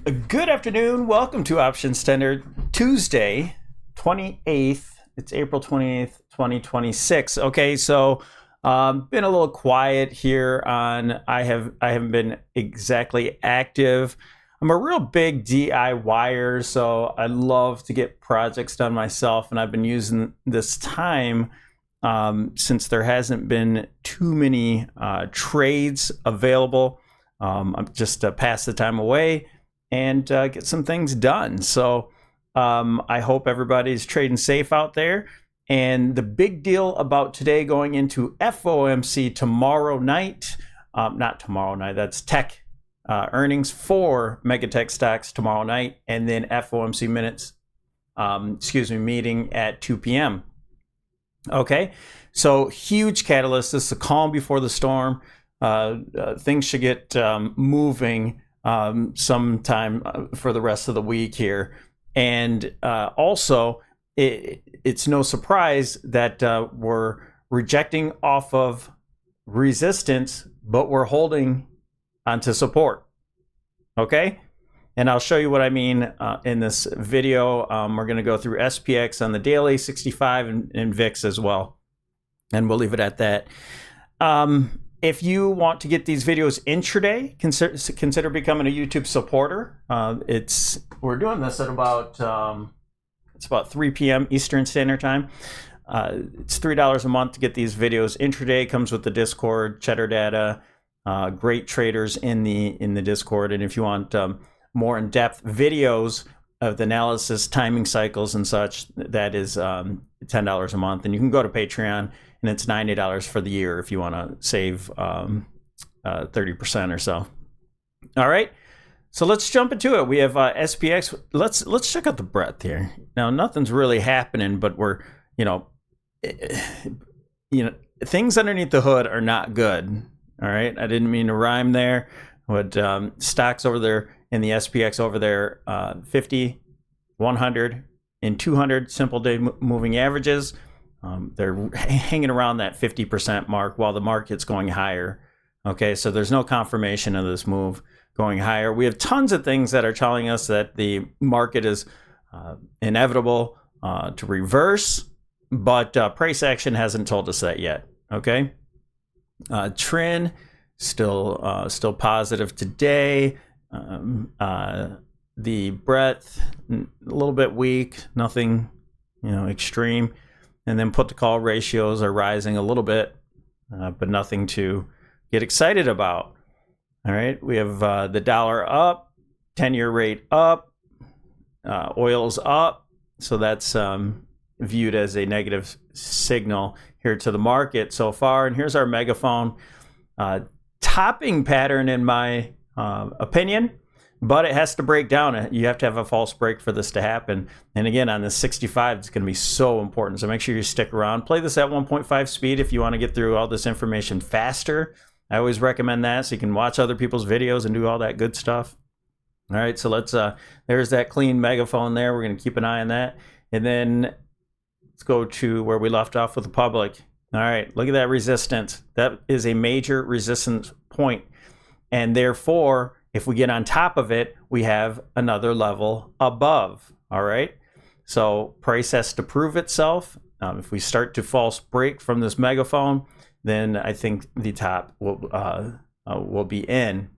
Good afternoon. Welcome to OptionsTender, Tuesday, 28th. It's April 28th, 2026. Okay, so been a little quiet here on I haven't been exactly active. I'm a real big DIYer, so I love to get projects done myself, and I've been using this time since there hasn't been too many trades available. I'm just pass the time away and get some things done. So I hope everybody's trading safe out there. And the big deal about today going into FOMC tomorrow night, not tomorrow night, that's tech earnings for mega tech stocks tomorrow night, and then FOMC meeting at 2 p.m. Okay, so huge catalyst. This is a calm before the storm. Things should get moving sometime for the rest of the week here. And also, it's no surprise that we're rejecting off of resistance, but we're holding onto support. Okay? And I'll show you what I mean in this video. We're going to go through SPX on the daily, 65, and VIX as well. And we'll leave it at that. If you want to get these videos intraday, consider becoming a YouTube supporter. We're doing this at about 3 p.m. Eastern Standard Time. It's $3 a month to get these videos intraday. Comes with the Discord, Cheddar Data, great traders in the Discord. And if you want more in-depth videos of the analysis, timing cycles, and such, that is $10 a month. And you can go to Patreon, and it's $90 for the year if you want to save 30% or so. All right, so let's jump into it. We have SPX. Let's check out the breadth here. Now, nothing's really happening, but we're things underneath the hood are not good. All right, I didn't mean to rhyme there. But stocks over there in the SPX over there, 50, 100, and 200 simple day moving averages. They're hanging around that 50% mark while the market's going higher. Okay, so there's no confirmation of this move going higher. We have tons of things that are telling us that the market is inevitable to reverse, but price action hasn't told us that yet. Okay, trend still positive today. The breadth a little bit weak, nothing extreme. And then put to call ratios are rising a little bit, but nothing to get excited about. All right, we have the dollar up, 10-year rate up, oil's up. So that's viewed as a negative signal here to the market so far. And here's our megaphone topping pattern in my opinion. But it has to break down. You have to have a false break for this to happen. And again, on the 65, it's going to be so important. So make sure you stick around. Play this at 1.5 speed if you want to get through all this information faster. I always recommend that so you can watch other people's videos and do all that good stuff. All right, so there's that clean megaphone there. We're going to keep an eye on that. And then let's go to where we left off with the public. All right, look at that resistance. That is a major resistance point. And therefore, if we get on top of it, we have another level above. All right. So price has to prove itself. If we start to false break from this megaphone, then I think the top will be in.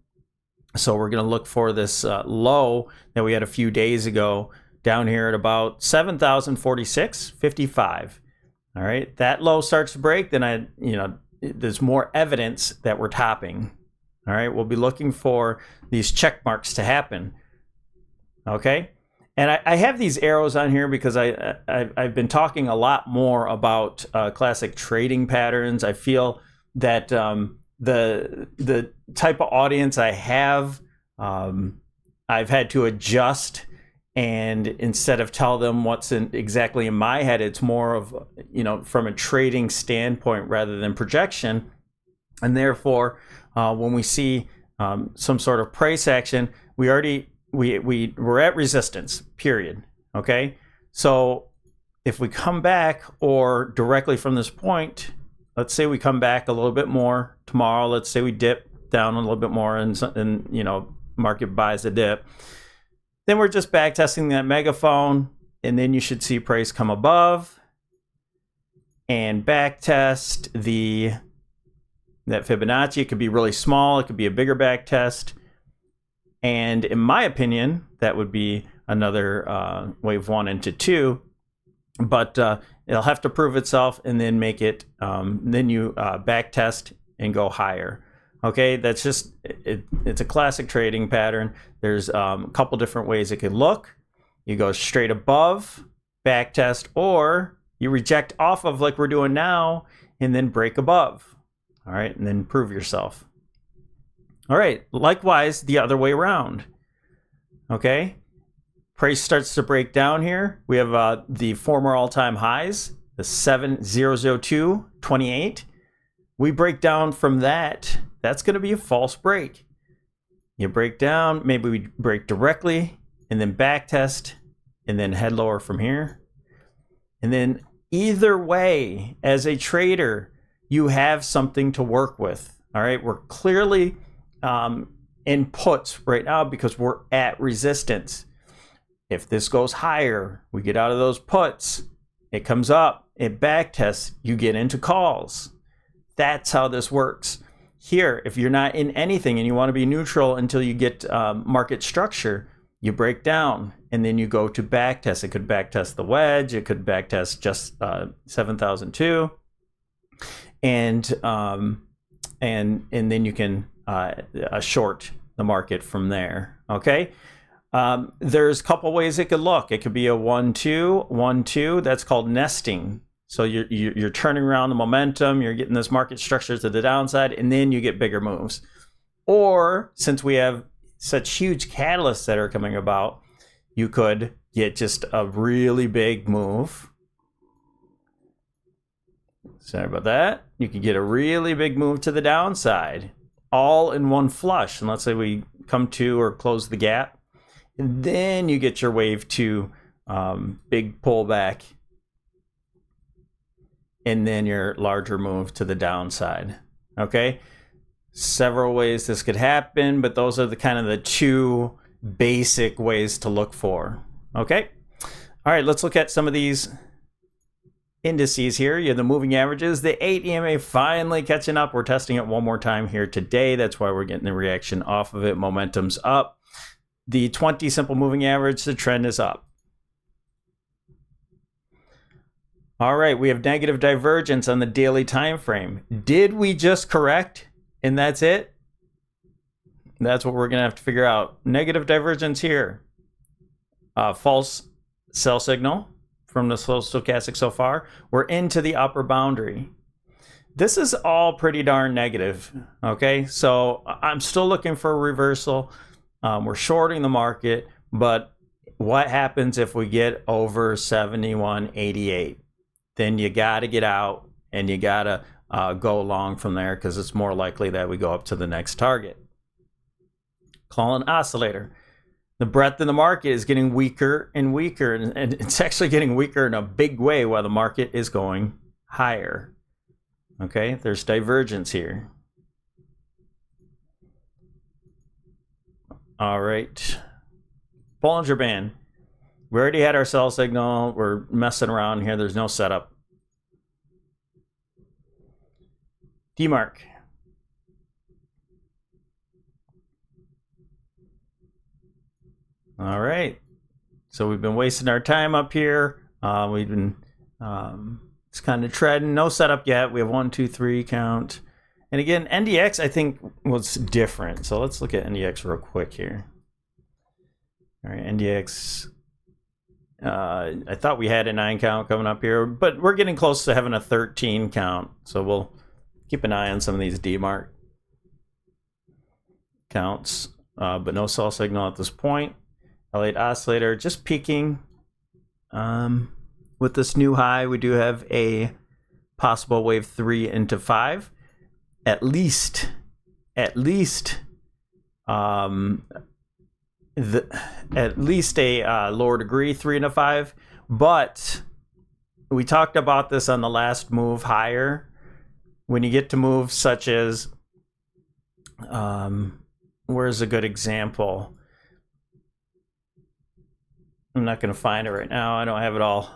So we're going to look for this low that we had a few days ago down here at about 7,046.55. All right. That low starts to break, then there's more evidence that we're topping. All right, we'll be looking for these check marks to happen. Okay, and I have these arrows on here because I've been talking a lot more about classic trading patterns. I feel that the type of audience I have, I've had to adjust, and instead of tell them what's exactly in my head, it's more of from a trading standpoint rather than projection, and therefore. When we see some sort of price action, we're at resistance, period. Okay, so if we come back or directly from this point, let's say we come back a little bit more tomorrow. Let's say we dip down a little bit more, and market buys a dip. Then we're just back testing that megaphone, and then you should see price come above and back test that Fibonacci. It could be really small, it could be a bigger back test. And in my opinion, that would be another wave 1 into 2. But it'll have to prove itself and then make it, then you back test and go higher. Okay, that's just, it's a classic trading pattern. There's a couple different ways it could look. You go straight above, back test, or you reject off of like we're doing now and then break above. All right, and then prove yourself. All right, likewise, the other way around. Okay, price starts to break down here. We have the former all-time highs, the 7,002.28. We break down from that. That's going to be a false break. You break down, maybe we break directly, and then back test, and then head lower from here. And then either way, as a trader, you have something to work with. All right, we're clearly in puts right now because we're at resistance. If this goes higher, we get out of those puts, it comes up, it back tests, you get into calls. That's how this works. Here, if you're not in anything and you want to be neutral until you get market structure, you break down and then you go to back test. It could back test the wedge, it could back test just 7,002, and then you can short the market from there. Okay. There's a couple ways it could look. It could be a 1-2, 1-2. That's called nesting. So you're turning around the momentum, you're getting this market structure to the downside, and then you get bigger moves. Or since we have such huge catalysts that are coming about, you could get just a really big move. Sorry about that. You could get a really big move to the downside, all in one flush. And let's say we come to or close the gap. And then you get your wave 2 big pullback. And then your larger move to the downside. Okay? Several ways this could happen, but those are the kind of the 2 basic ways to look for. Okay? All right, let's look at some of these indices here. You have the moving averages. The 8 EMA finally catching up. We're testing it one more time here today. That's why we're getting the reaction off of it. Momentum's up. The 20 simple moving average, the trend is up. All right, we have negative divergence on the daily time frame. Did we just correct and that's it? That's what we're going to have to figure out. Negative divergence here. False sell signal from the slow stochastic so far. We're into the upper boundary. This is all pretty darn negative. Okay, so I'm still looking for a reversal. We're shorting the market, but what happens if we get over 71.88? Then you got to get out and you got to go long from there because it's more likely that we go up to the next target. Call an oscillator. The breadth in the market is getting weaker and weaker, and it's actually getting weaker in a big way while the market is going higher. Okay, there's divergence here. All right, Bollinger Band. We already had our sell signal. We're messing around here. There's no setup. DMARC. All right. So we've been wasting our time up here. We've been just kind of treading. No setup yet. We have 1, 2, 3 count. And again, NDX I think was different. So let's look at NDX real quick here. All right, NDX. I thought we had a 9 count coming up here, but we're getting close to having a 13 count. So we'll keep an eye on some of these DMARC counts, but no sell signal at this point. L8 oscillator just peaking. With this new high, we do have a possible wave 3 into 5. At least a lower degree 3 into 5, but we talked about this on the last move higher. When you get to moves such as where's a good example? I'm not going to find it right now. I don't have it all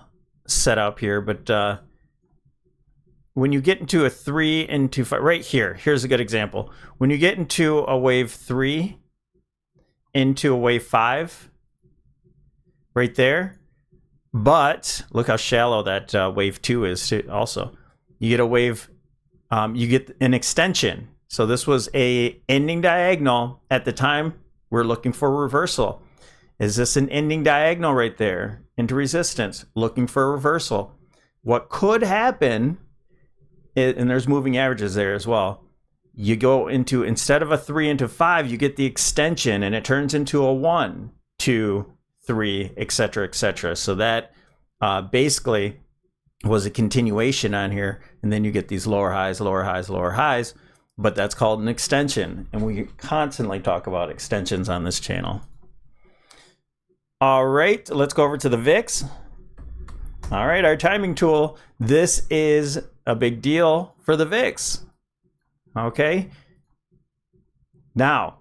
set up here, but when you get into a 3 into 5, right here, here's a good example. When you get into a wave 3 into a wave 5, right there, but look how shallow that wave 2 is too, also. You get a wave, you get an extension. So this was a ending diagonal. At the time, we're looking for a reversal. Is this an ending diagonal right there into resistance? Looking for a reversal. What could happen, and there's moving averages there as well. You go into, instead of a 3 into 5, you get the extension and it turns into a 1, 2, 3, etc., etc. So that basically was a continuation on here. And then you get these lower highs, lower highs, lower highs. But that's called an extension. And we constantly talk about extensions on this channel. All right, let's go over to the VIX. All right, our timing tool. This is a big deal for the VIX. Okay. Now,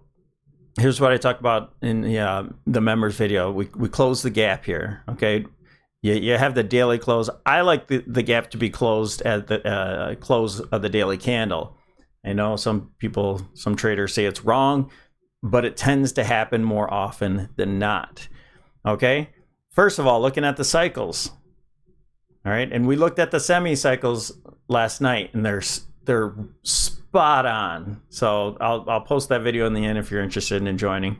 here's what I talked about in the members video. We close the gap here. Okay. You have the daily close. I like the gap to be closed at the close of the daily candle. I know some people, some traders say it's wrong, but it tends to happen more often than not. Okay. First of all, looking at the cycles. All right. And we looked at the semi cycles last night and they're spot on. So I'll post that video in the end if you're interested in joining.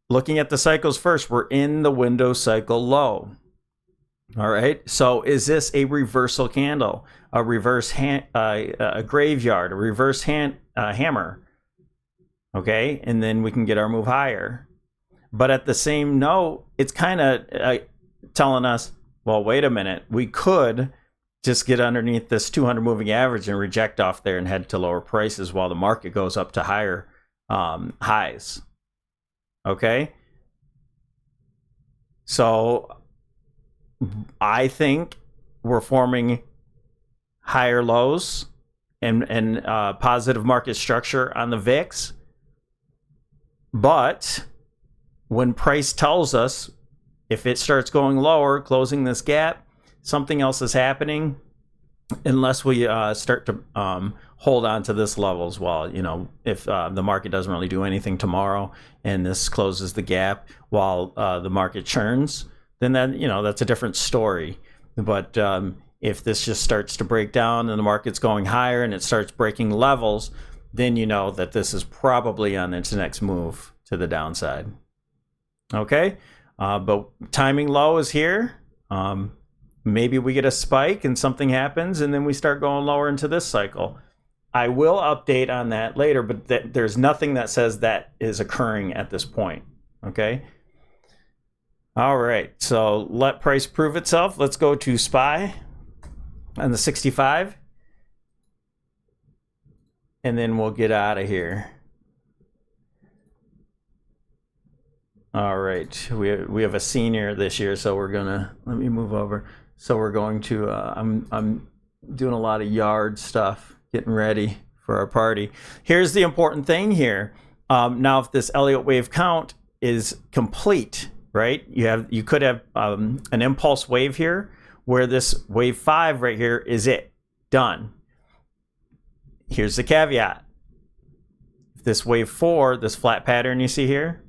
Looking at the cycles first, we're in the window cycle low. All right. So is this a reversal candle, a reverse a graveyard, a reverse hammer? Okay. And then we can get our move higher. But at the same note, it's kind of telling us, well, wait a minute. We could just get underneath this 200 moving average and reject off there and head to lower prices while the market goes up to higher highs. Okay. So I think we're forming higher lows and positive market structure on the VIX. But when price tells us if it starts going lower, closing this gap, something else is happening unless we start to hold on to this level as well. You know, if the market doesn't really do anything tomorrow and this closes the gap while the market churns, then that's a different story. But if this just starts to break down and the market's going higher and it starts breaking levels, then you know that this is probably on its next move to the downside. Okay, but timing low is here. Maybe we get a spike and something happens and then we start going lower into this cycle. I will update on that later, but there's nothing that says that is occurring at this point. Okay. All right. So let price prove itself. Let's go to SPY on the 65. And then we'll get out of here. All right. We have a senior this year, so we're gonna, let me move over. So we're going to, I'm doing a lot of yard stuff, getting ready for our party. Here's the important thing here. Now, if this Elliott wave count is complete, right? You could have an impulse wave here where this wave 5 right here is it, done. Here's the caveat. If this wave 4, this flat pattern you see here,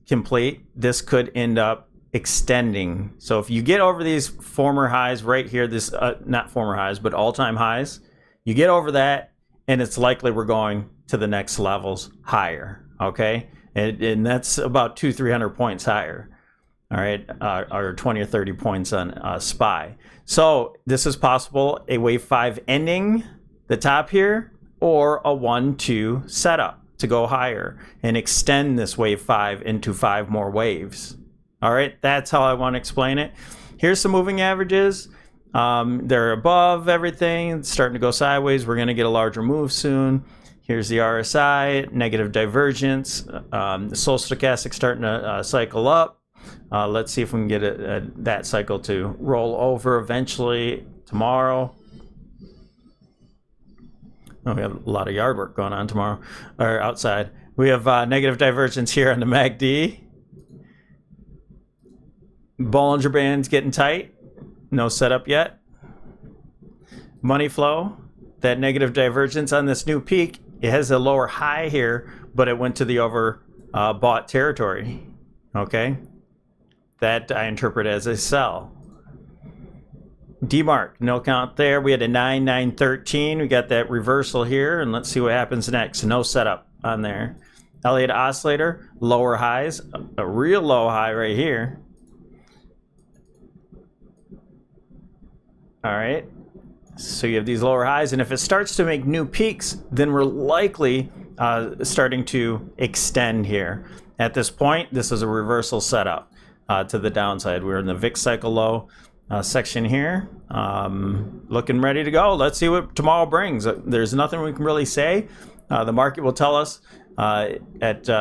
complete, this could end up extending. So if you get over these former highs right here, this not former highs but all-time highs, you get over that and it's likely we're going to the next levels higher. Okay, and that's about 200-300 points higher. All right, or 20 or 30 points on SPY. So this is possible, a wave 5 ending the top here, or a 1-2 setup to go higher and extend this wave 5 into 5 more waves. All right, that's how I want to explain it. Here's some moving averages. They're above everything, it's starting to go sideways. We're going to get a larger move soon. Here's the RSI, negative divergence. The Sol Stochastic starting to cycle up. Let's see if we can get that cycle to roll over eventually tomorrow. Oh, we have a lot of yard work going on tomorrow, or outside. We have negative divergence here on the MACD. Bollinger Band's getting tight. No setup yet. Money flow, that negative divergence on this new peak, it has a lower high here, but it went to the bought territory. Okay, that I interpret as a sell. DMARC, no count there. We had a 9,913. We got that reversal here, and let's see what happens next. No setup on there. Elliott oscillator, lower highs, a real low high right here. All right, so you have these lower highs, and if it starts to make new peaks, then we're likely starting to extend here. At this point, this is a reversal setup to the downside. We're in the VIX cycle low section here, looking ready to go. Let's see what tomorrow brings. There's nothing we can really say. The market will tell us after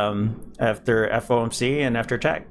FOMC and after tech.